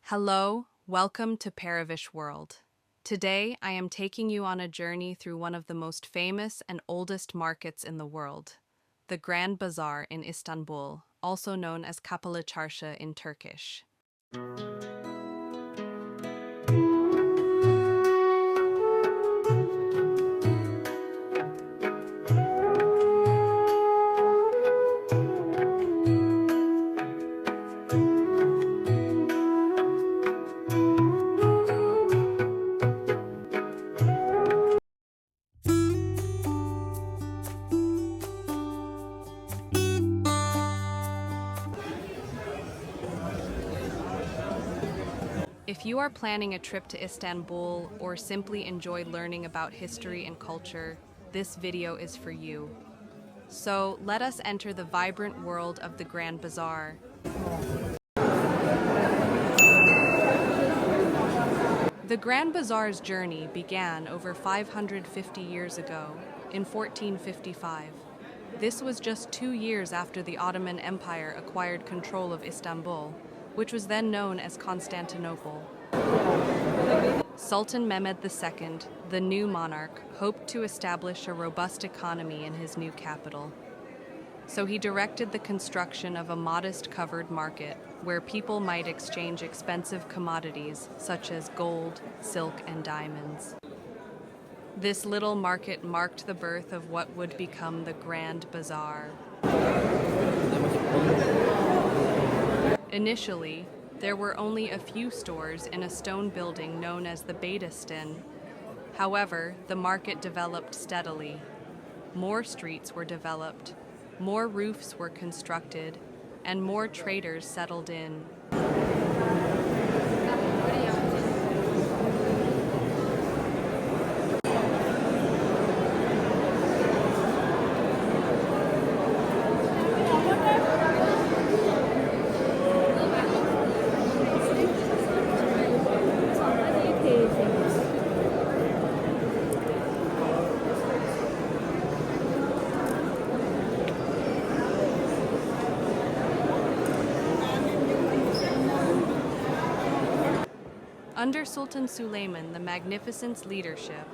Hello, welcome to Parivish World. Today, I am taking you on a journey through one of the most famous and oldest markets in the world, the Grand Bazaar in Istanbul, also known as Kapalıçarşı in Turkish. If you are planning a trip to Istanbul or simply enjoy learning about history and culture, this video is for you. So let us enter the vibrant world of the Grand Bazaar. The Grand Bazaar's journey began over 550 years ago, in 1455. This was just 2 years after the Ottoman Empire acquired control of Istanbul, which was then known as Constantinople. Sultan Mehmed II, the new monarch, hoped to establish a robust economy in his new capital. So he directed the construction of a modest covered market where people might exchange expensive commodities such as gold, silk, and diamonds. This little market marked the birth of what would become the Grand Bazaar. Initially, there were only a few stores in a stone building known as the Beylistin. However, the market developed steadily. More streets were developed, more roofs were constructed, and more traders settled in. Under Sultan Süleyman the Magnificent's leadership,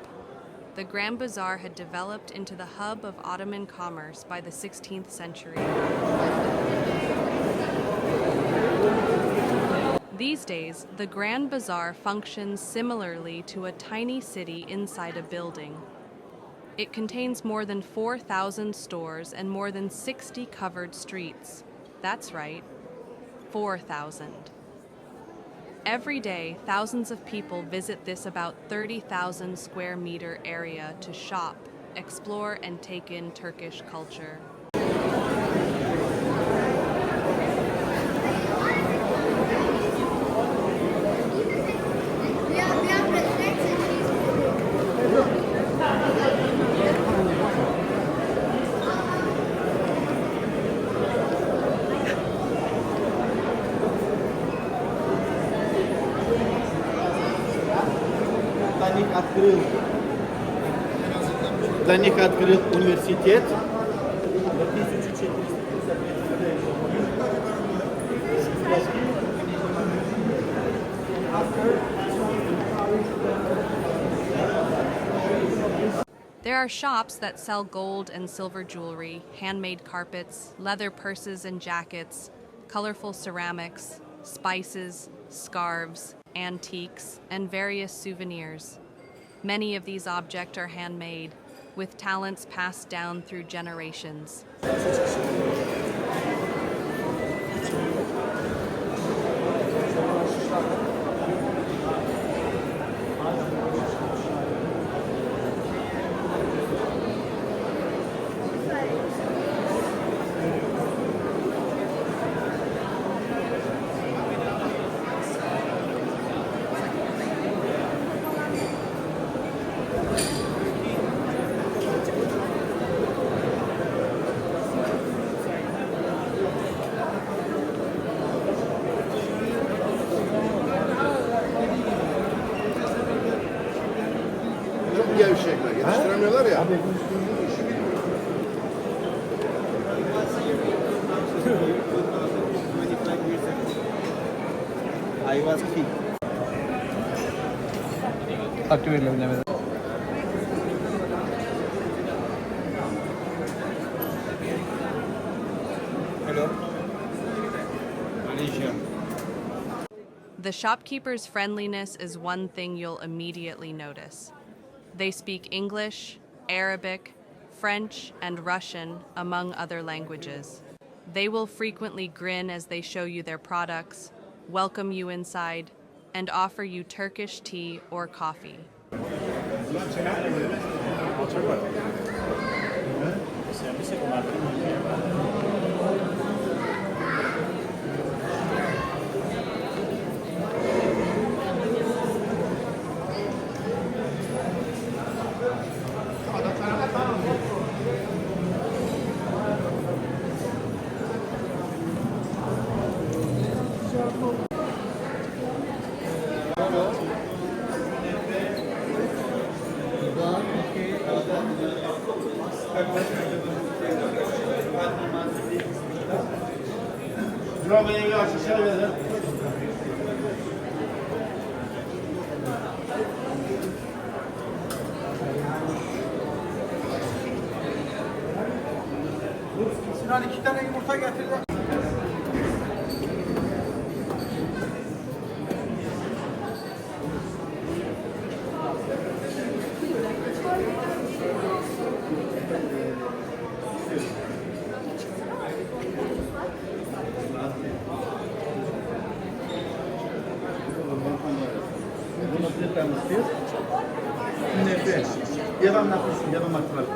the Grand Bazaar had developed into the hub of Ottoman commerce by the 16th century. These days, the Grand Bazaar functions similarly to a tiny city inside a building. It contains more than 4,000 stores and more than 60 covered streets. That's right, 4,000. Every day, thousands of people visit this about 30,000 square meter area to shop, explore, and take in Turkish culture. Climatic Universitet. There are shops that sell gold and silver jewelry, handmade carpets, leather purses and jackets, colorful ceramics, spices, scarves, antiques, and various souvenirs. Many of these objects are handmade, with talents passed down through generations. Gevşekler, yetiştiremiyorlar ya. I he was key. Hakkı verilir bilemedi. Hello. Malaysia. The shopkeeper's friendliness is one thing you'll immediately notice. They speak English, Arabic, French, and Russian, among other languages. They will frequently grin as they show you their products, welcome you inside, and offer you Turkish tea or coffee. Sinan 2 tane yumurta getirdi. Ja mam naturalnie.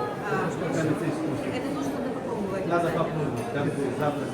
Nada papo, tam zabrać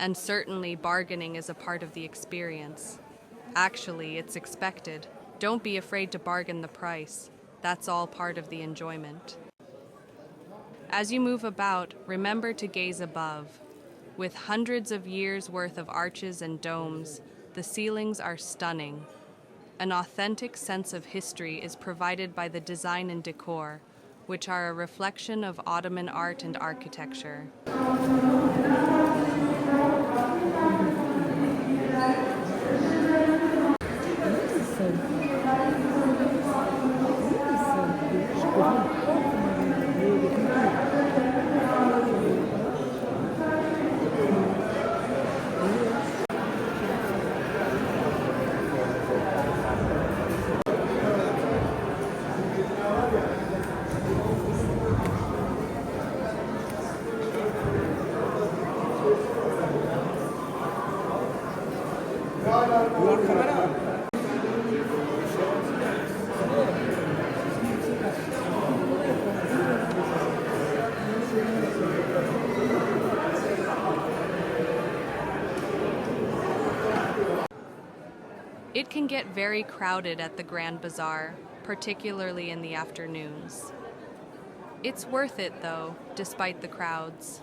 And certainly bargaining is a part of the experience. Actually, it's expected. Don't be afraid to bargain the price. That's all part of the enjoyment. As you move about, remember to gaze above. With hundreds of years' worth of arches and domes, the ceilings are stunning. An authentic sense of history is provided by the design and decor, which are a reflection of Ottoman art and architecture. It can get very crowded at the Grand Bazaar, particularly in the afternoons. It's worth it, though, despite the crowds.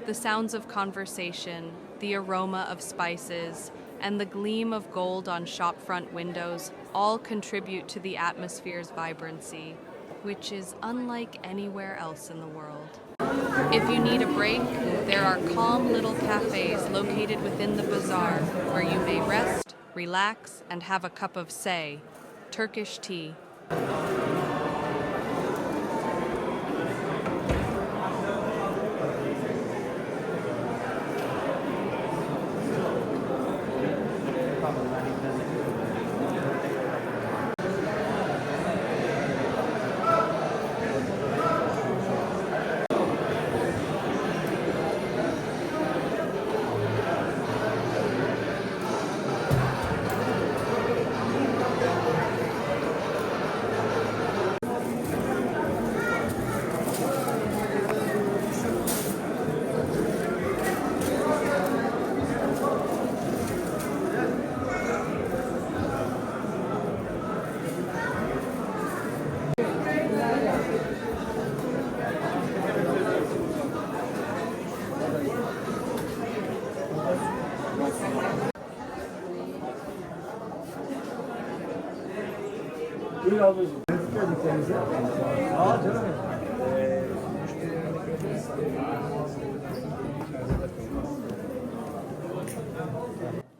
The sounds of conversation, the aroma of spices, and the gleam of gold on shopfront windows all contribute to the atmosphere's vibrancy, which is unlike anywhere else in the world. If you need a break, there are calm little cafes located within the bazaar where you may rest, relax, and have a cup of say, Turkish tea.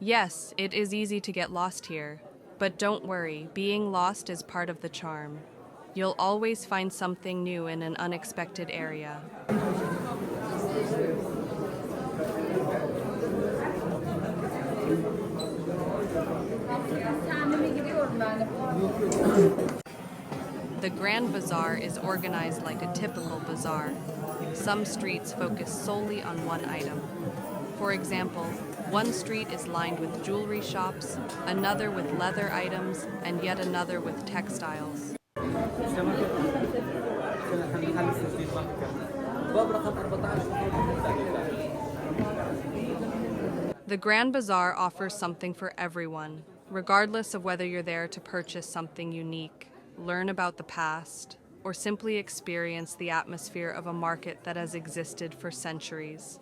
Yes, it is easy to get lost here, but don't worry, being lost is part of the charm. You'll always find something new in an unexpected area. The Grand Bazaar is organized like a typical bazaar. Some streets focus solely on one item. For example, one street is lined with jewelry shops, another with leather items, and yet another with textiles. The Grand Bazaar offers something for everyone, regardless of whether you're there to purchase something unique, learn about the past, or simply experience the atmosphere of a market that has existed for centuries.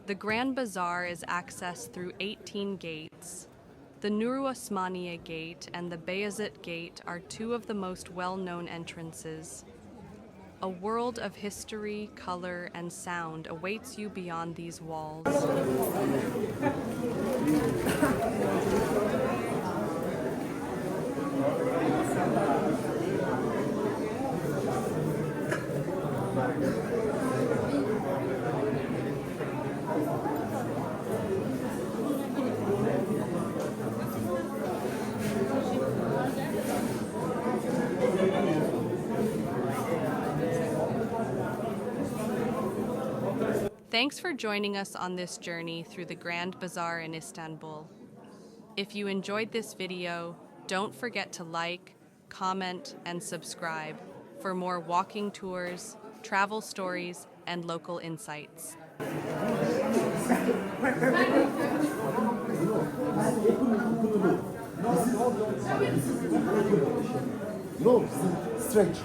The Grand Bazaar is accessed through 18 gates. The Nuri Osmaniye Gate and the Beyazıt Gate are two of the most well-known entrances. A world of history, color, and sound awaits you beyond these walls. Thanks for joining us on this journey through the Grand Bazaar in Istanbul. If you enjoyed this video, don't forget to like, comment, and subscribe for more walking tours, travel stories, and local insights. No, stretch.